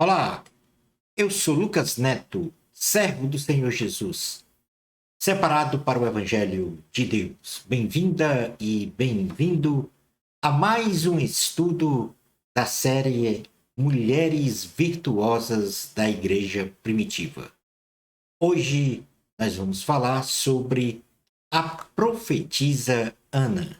Olá, eu sou Lucas Neto, servo do Senhor Jesus, separado para o Evangelho de Deus. Bem-vinda e bem-vindo a mais um estudo da série Mulheres Virtuosas da Igreja Primitiva. Hoje nós vamos falar sobre a profetisa Ana.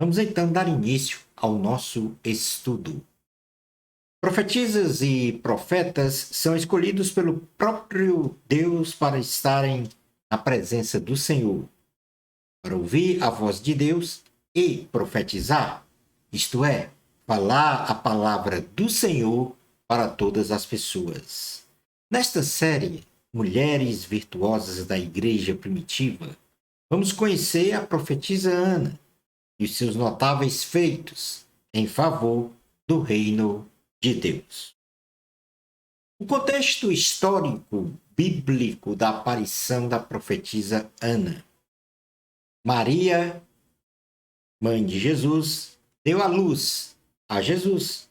Vamos então dar início ao nosso estudo. Profetisas e profetas são escolhidos pelo próprio Deus para estarem na presença do Senhor, para ouvir a voz de Deus e profetizar, isto é, falar a palavra do Senhor para todas as pessoas. Nesta série, Mulheres Virtuosas da Igreja Primitiva, vamos conhecer a profetisa Ana e os seus notáveis feitos em favor do reino de Deus. O contexto histórico bíblico da aparição da profetisa Ana. Maria, mãe de Jesus, deu à luz a Jesus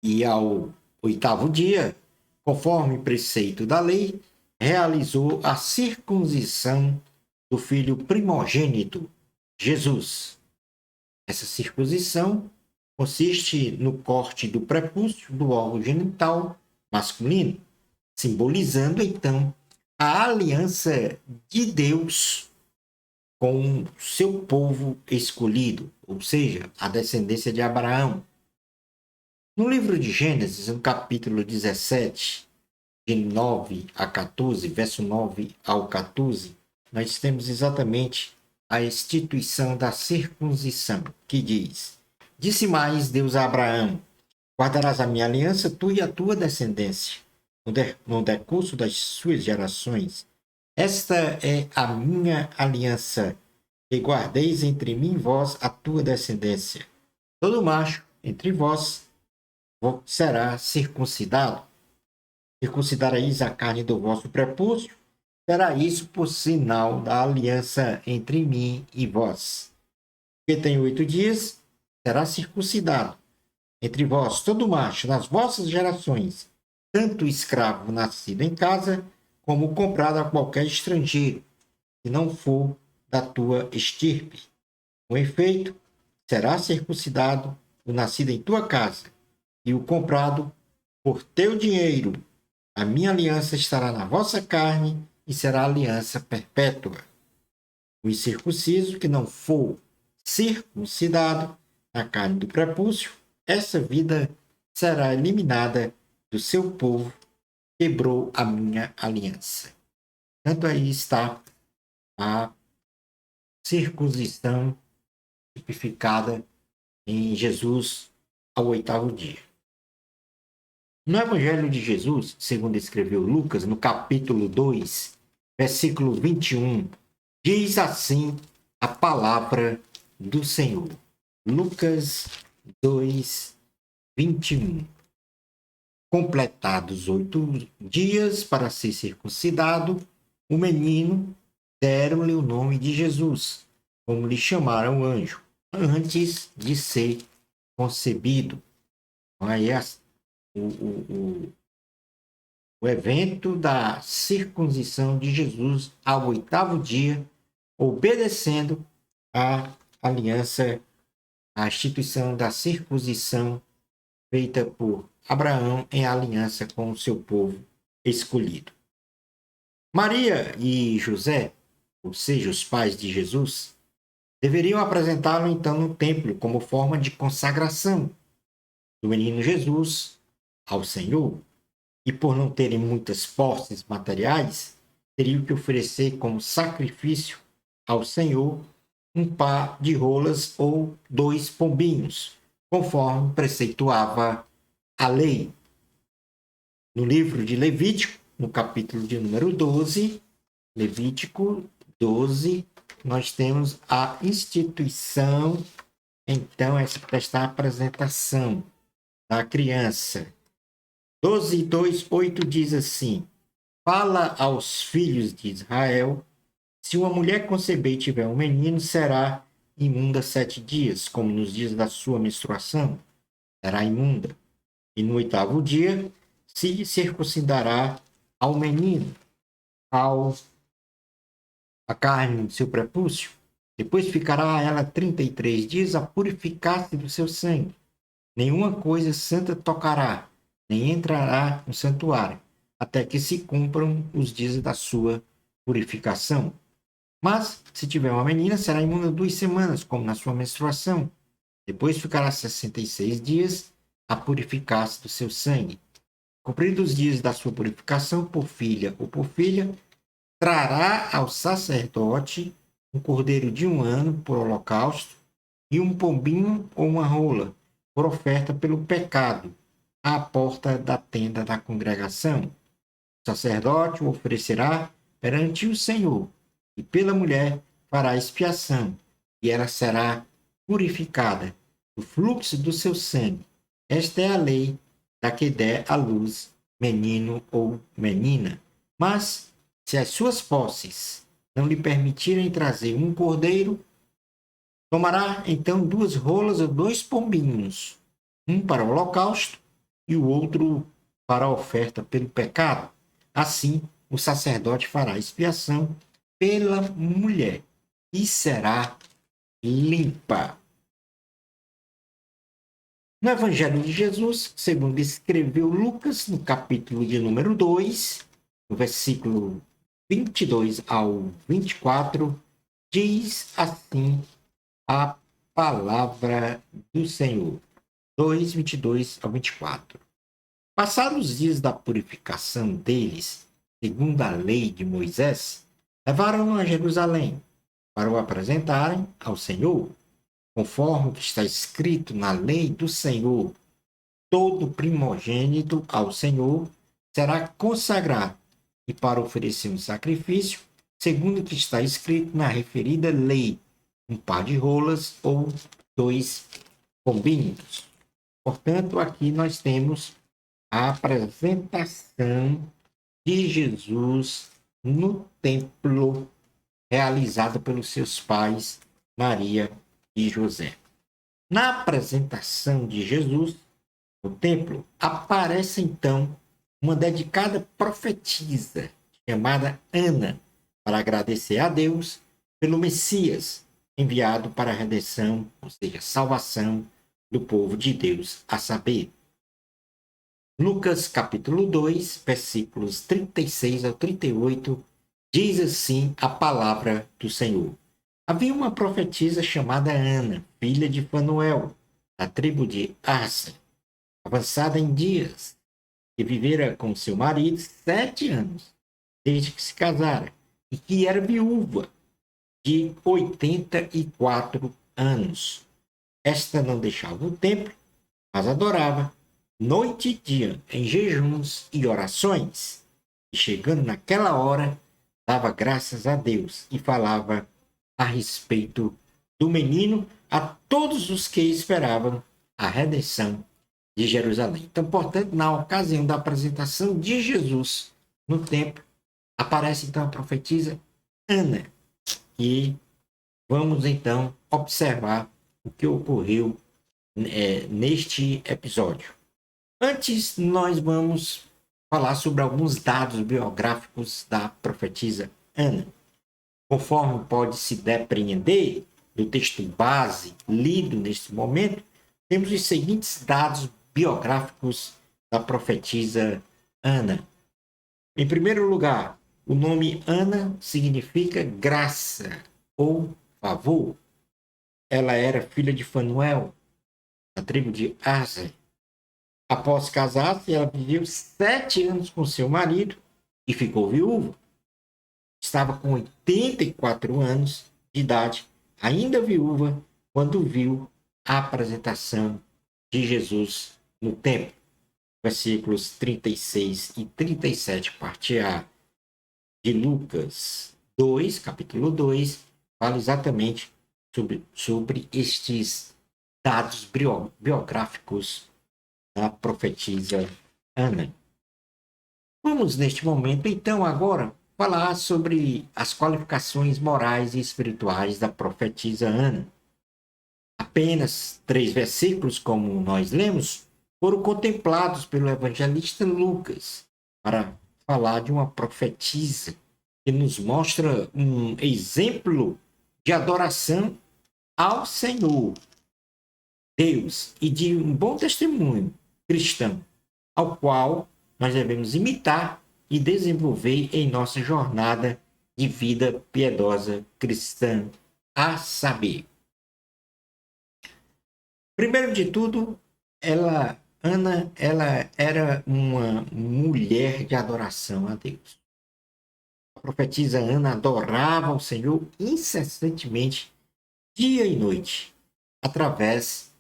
e ao 8º dia, conforme preceito da lei, realizou a circuncisão do filho primogênito, Jesus. Essa circuncisão consiste no corte do prepúcio do órgão genital masculino, simbolizando então a aliança de Deus com seu povo escolhido, ou seja, a descendência de Abraão. No livro de Gênesis, no capítulo 17, de 9 a 14, verso 9 ao 14, nós temos exatamente a instituição da circuncisão, que diz: Disse mais Deus a Abraão: Guardarás a minha aliança, tu e a tua descendência, no decurso das suas gerações. Esta é a minha aliança, que guardeis entre mim e vós a tua descendência. Todo macho entre vós será circuncidado. Circuncidareis a carne do vosso prepúcio. Será isso por sinal da aliança entre mim e vós. Que tem 8 dias, será circuncidado entre vós todo macho nas vossas gerações, tanto escravo nascido em casa, como comprado a qualquer estrangeiro, que não for da tua estirpe. Com efeito, será circuncidado o nascido em tua casa, e o comprado por teu dinheiro. A minha aliança estará na vossa carne, e será aliança perpétua. O incircunciso que não for circuncidado na carne do prepúcio, essa vida será eliminada do seu povo, quebrou a minha aliança. Tanto aí está a circuncisão tipificada em Jesus ao 8º dia. No Evangelho de Jesus, segundo escreveu Lucas, no capítulo 2, versículo 21, diz assim a palavra do Senhor. Lucas 2, 21. Completados 8 dias para ser circuncidado, o menino deram-lhe o nome de Jesus, como lhe chamaram o anjo, antes de ser concebido. Aí o evento da circuncisão de Jesus ao 8º dia, obedecendo à aliança, à instituição da circuncisão feita por Abraão em aliança com o seu povo escolhido. Maria e José, ou seja, os pais de Jesus, deveriam apresentá-lo então no templo como forma de consagração do menino Jesus ao Senhor, e por não terem muitas posses materiais, teriam que oferecer como sacrifício ao Senhor um par de rolas ou 2 pombinhos, conforme preceituava a lei. No livro de Levítico, no capítulo de número 12, Levítico 12, nós temos a instituição, então, esta apresentação da criança. 12, 2, 8 diz assim: Fala aos filhos de Israel: se uma mulher conceber e tiver um menino, será imunda 7 dias, como nos dias da sua menstruação, será imunda. E no 8º dia se circuncidará ao menino, a carne do seu prepúcio. Depois ficará ela 33 dias a purificar-se do seu sangue. Nenhuma coisa santa tocará, nem entrará no santuário, até que se cumpram os dias da sua purificação. Mas, se tiver uma menina, será imunda 2 semanas, como na sua menstruação. Depois ficará 66 dias a purificar-se do seu sangue. Cumpridos os dias da sua purificação, por filha ou por filha, trará ao sacerdote um cordeiro de 1 ano por holocausto e um pombinho ou uma rola por oferta pelo pecado à porta da tenda da congregação. O sacerdote o oferecerá perante o Senhor e pela mulher fará expiação e ela será purificada do fluxo do seu sangue. Esta é a lei da que der à luz menino ou menina. Mas, se as suas posses não lhe permitirem trazer um cordeiro, tomará então 2 rolas ou 2 pombinhos, um para o holocausto e o outro para a oferta pelo pecado. Assim, o sacerdote fará expiação pela mulher e será limpa. No Evangelho de Jesus, segundo escreveu Lucas, no capítulo de número 2, no versículo 22 ao 24, diz assim a palavra do Senhor. 2, 22 ao 24. Passados os dias da purificação deles, segundo a lei de Moisés, levaram-no a Jerusalém para o apresentarem ao Senhor, conforme o que está escrito na lei do Senhor. Todo primogênito ao Senhor será consagrado, e para oferecer um sacrifício, segundo o que está escrito na referida lei, um par de rolas ou 2 pombinhos. Portanto, aqui nós temos a apresentação de Jesus no templo, realizada pelos seus pais, Maria e José. Na apresentação de Jesus no templo, aparece então uma dedicada profetisa chamada Ana, para agradecer a Deus pelo Messias enviado para a redenção, ou seja, salvação do povo de Deus, a saber, Lucas capítulo 2, versículos 36 ao 38, diz assim a palavra do Senhor. Havia uma profetisa chamada Ana, filha de Fanuel, da tribo de Aser, avançada em dias, que vivera com seu marido 7 anos, desde que se casara, e que era viúva de 84 anos. Esta não deixava o templo, mas adorava noite e dia em jejuns e orações. E chegando naquela hora, dava graças a Deus e falava a respeito do menino a todos os que esperavam a redenção de Jerusalém. Então, portanto, na ocasião da apresentação de Jesus no templo, aparece então a profetisa Ana. E vamos então observar o que ocorreu neste episódio. Antes, nós vamos falar sobre alguns dados biográficos da profetisa Ana. Conforme pode se depreender do texto base lido neste momento, temos os seguintes dados biográficos da profetisa Ana. Em primeiro lugar, o nome Ana significa graça ou favor. Ela era filha de Fanuel, da tribo de Aser. Após casar-se, ela viveu 7 anos com seu marido e ficou viúva. Estava com 84 anos de idade, ainda viúva, quando viu a apresentação de Jesus no templo. Versículos 36 e 37, parte A de Lucas 2, capítulo 2, fala exatamente sobre estes dados biográficos da profetisa Ana. Vamos, neste momento, então, agora, falar sobre as qualificações morais e espirituais da profetisa Ana. Apenas 3 versículos, como nós lemos, foram contemplados pelo evangelista Lucas para falar de uma profetisa que nos mostra um exemplo de adoração ao Senhor Deus e de um bom testemunho cristão, ao qual nós devemos imitar e desenvolver em nossa jornada de vida piedosa cristã, a saber. Primeiro de tudo, Ana, ela era uma mulher de adoração a Deus. A profetisa Ana adorava o Senhor incessantemente, dia e noite, através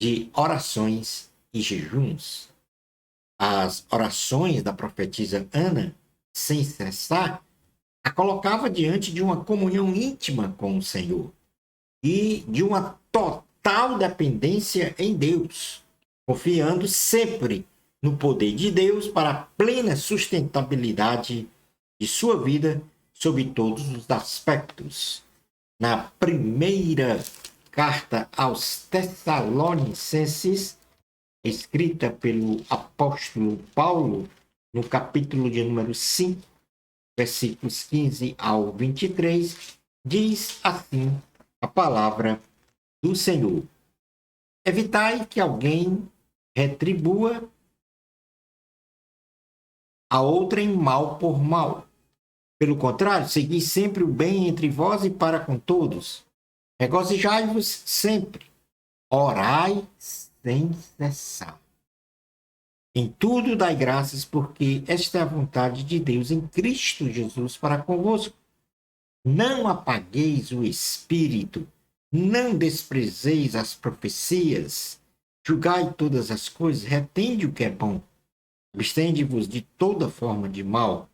de orações e jejuns. As orações da profetisa Ana, sem cessar, a colocava diante de uma comunhão íntima com o Senhor e de uma total dependência em Deus, confiando sempre no poder de Deus para a plena sustentabilidade de sua vida sob todos os aspectos. Na primeira carta aos Tessalonicenses, escrita pelo apóstolo Paulo, no capítulo de número 5, versículos 15 ao 23, diz assim a palavra do Senhor: evitai que alguém retribua a outrem mal por mal. Pelo contrário, segui sempre o bem entre vós e para com todos. Regozijai-vos sempre, orai sem cessar. Em tudo dai graças, porque esta é a vontade de Deus em Cristo Jesus para convosco. Não apagueis o espírito, não desprezeis as profecias, julgai todas as coisas, retende o que é bom, abstende-vos de toda forma de mal.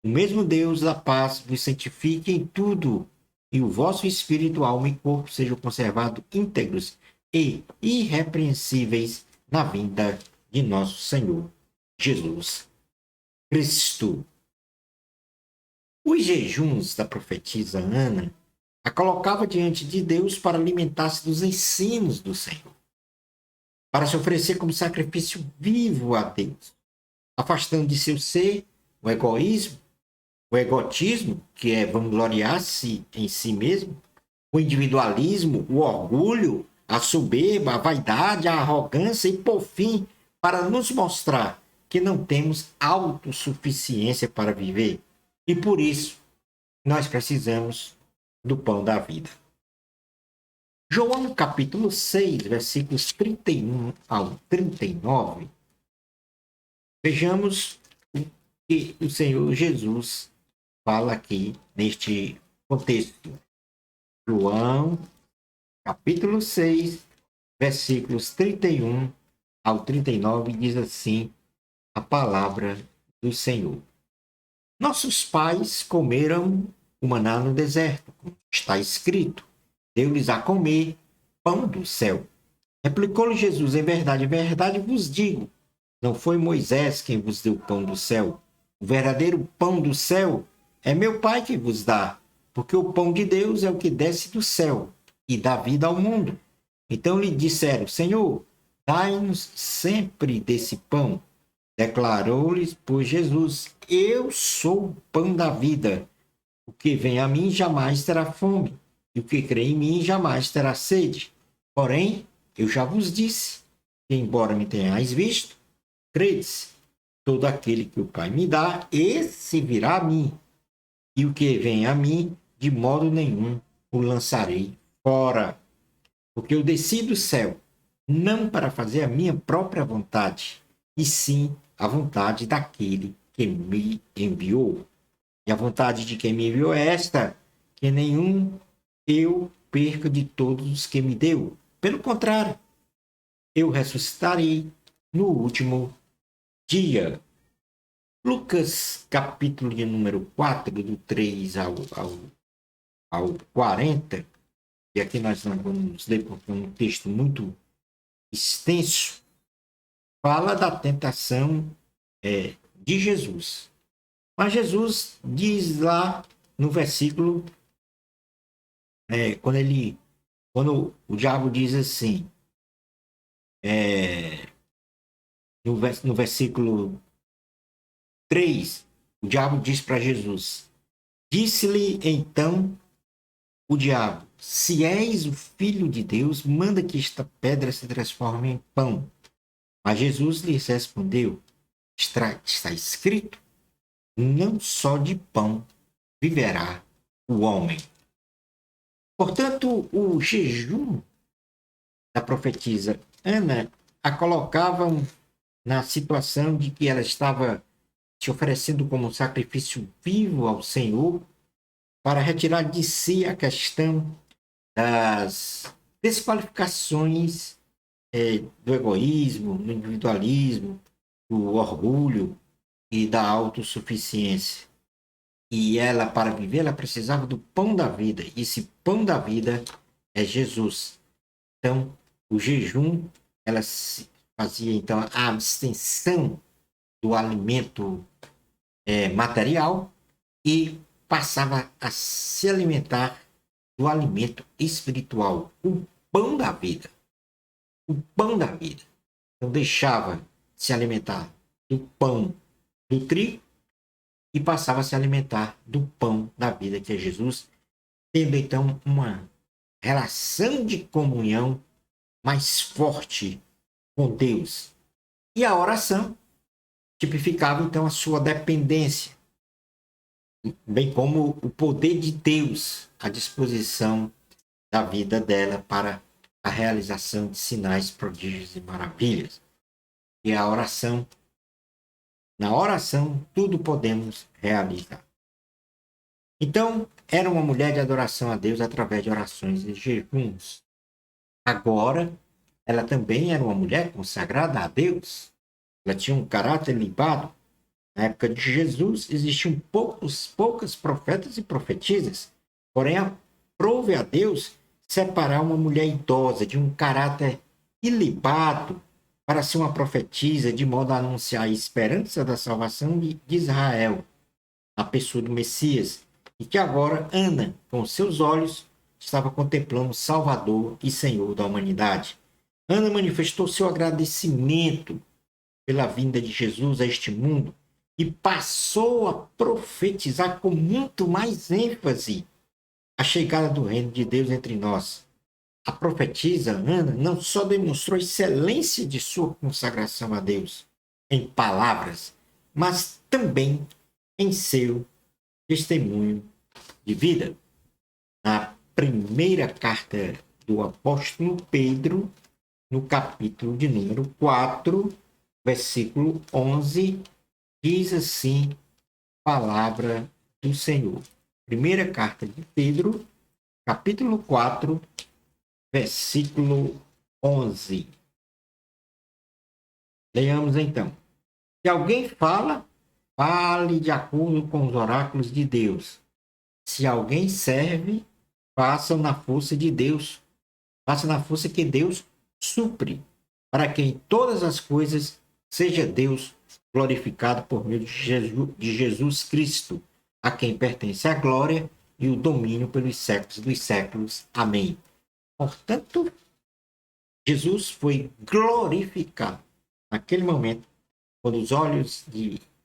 O mesmo Deus da paz vos santifique em tudo, e o vosso espírito, alma e corpo sejam conservados íntegros e irrepreensíveis na vinda de nosso Senhor Jesus Cristo. Os jejuns da profetisa Ana a colocava diante de Deus para alimentar-se dos ensinos do Senhor, para se oferecer como sacrifício vivo a Deus, afastando de seu ser o egoísmo, o egotismo, que é vangloriar-se em si mesmo, o individualismo, o orgulho, a soberba, a vaidade, a arrogância e, por fim, para nos mostrar que não temos autossuficiência para viver e, por isso, nós precisamos do pão da vida. João capítulo 6, versículos 31 ao 39. Vejamos o que o Senhor Jesus fala aqui neste contexto. João capítulo 6, versículos 31 ao 39, diz assim a palavra do Senhor. Nossos pais comeram o maná no deserto, como está escrito. Deu-lhes a comer pão do céu. Replicou-lhe Jesus: em verdade vos digo, não foi Moisés quem vos deu o pão do céu. O verdadeiro pão do céu é meu Pai que vos dá, porque o pão de Deus é o que desce do céu e dá vida ao mundo. Então lhe disseram: Senhor, dai-nos sempre desse pão. Declarou-lhes, pois, Jesus: eu sou o pão da vida. O que vem a mim jamais terá fome, e o que crê em mim jamais terá sede. Porém, eu já vos disse que, embora me tenhais visto, credes. Todo aquele que o Pai me dá, esse virá a mim. E o que vem a mim, de modo nenhum o lançarei fora. Porque eu desci do céu, não para fazer a minha própria vontade, e sim a vontade daquele que me enviou. E a vontade de quem me enviou é esta, que nenhum eu perca de todos os que me deu. Pelo contrário, eu ressuscitarei no último dia. Lucas, capítulo de número 4, do 3 ao 40, e aqui nós não vamos ler porque é um texto muito extenso, fala da tentação de Jesus. Mas Jesus diz lá no versículo, quando o diabo diz assim, no versículo 3, o diabo diz para Jesus: Disse-lhe então o diabo: Se és o filho de Deus, manda que esta pedra se transforme em pão. Mas Jesus lhes respondeu: Está escrito, não só de pão viverá o homem. Portanto, o jejum da profetisa Ana a colocavam na situação de que ela estava se oferecendo como um sacrifício vivo ao Senhor para retirar de si a questão das desqualificações do egoísmo, do individualismo, do orgulho e da autossuficiência. E ela, para viver, ela precisava do pão da vida. E esse pão da vida é Jesus. Então, o jejum, ela fazia então a abstenção do alimento material e passava a se alimentar do alimento espiritual, o pão da vida. O pão da vida. Então, deixava de se alimentar do pão do trigo e passava a se alimentar do pão da vida, que é Jesus, tendo então uma relação de comunhão mais forte com Deus. E a oração tipificava então a sua dependência, bem como o poder de Deus à disposição da vida dela para a realização de sinais, prodígios e maravilhas. E a oração, na oração, tudo podemos realizar. Então, era uma mulher de adoração a Deus através de orações e jejuns. Agora, ela também era uma mulher consagrada a Deus. Ela tinha um caráter limpado. Na época de Jesus, existiam poucas profetas e profetisas. Porém, aprove a Deus separar uma mulher idosa de um caráter ilibado para ser uma profetisa, de modo a anunciar a esperança da salvação de Israel, a pessoa do Messias, e que agora Ana, com seus olhos, estava contemplando o Salvador e Senhor da humanidade. Ana manifestou seu agradecimento pela vinda de Jesus a este mundo e passou a profetizar com muito mais ênfase a chegada do reino de Deus entre nós. A profetisa Ana não só demonstrou a excelência de sua consagração a Deus em palavras, mas também em seu testemunho de vida. Na primeira carta do apóstolo Pedro, no capítulo de número 4, versículo 11, diz assim: palavra do Senhor. Primeira carta de Pedro, capítulo 4, versículo 11. Leiamos então. Se alguém fala, fale de acordo com os oráculos de Deus. Se alguém serve, faça na força de Deus. Faça na força que Deus supre, para que em todas as coisas seja Deus glorificado por meio de Jesus Cristo, a quem pertence a glória e o domínio pelos séculos dos séculos. Amém. Portanto, Jesus foi glorificado naquele momento, quando os olhos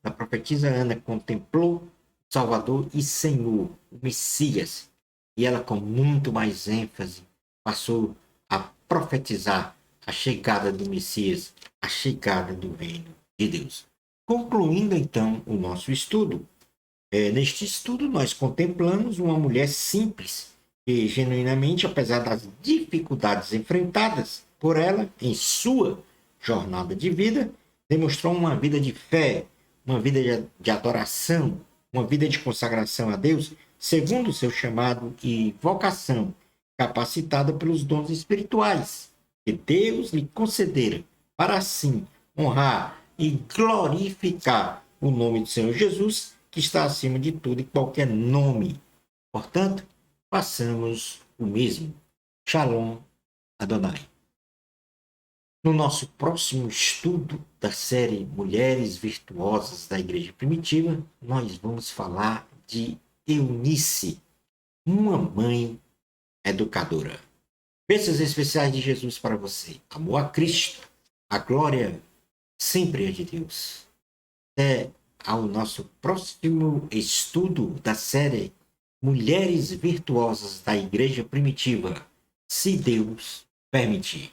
da profetisa Ana contemplou o Salvador e Senhor, o Messias, e ela com muito mais ênfase passou a profetizar a chegada do Messias, a chegada do reino de Deus. Concluindo então o nosso estudo, neste estudo nós contemplamos uma mulher simples que genuinamente, apesar das dificuldades enfrentadas por ela em sua jornada de vida, demonstrou uma vida de fé, uma vida de adoração, uma vida de consagração a Deus, segundo o seu chamado e vocação, capacitada pelos dons espirituais que Deus lhe concedera, para assim honrar e glorificar o nome do Senhor Jesus, que está acima de tudo e qualquer nome. Portanto, façamos o mesmo. Shalom Adonai. No nosso próximo estudo da série Mulheres Virtuosas da Igreja Primitiva, nós vamos falar de Eunice, uma mãe educadora. Bênçãos especiais de Jesus para você. Amor a Cristo, a glória sempre é de Deus. Até ao nosso próximo estudo da série Mulheres Virtuosas da Igreja Primitiva, se Deus permitir.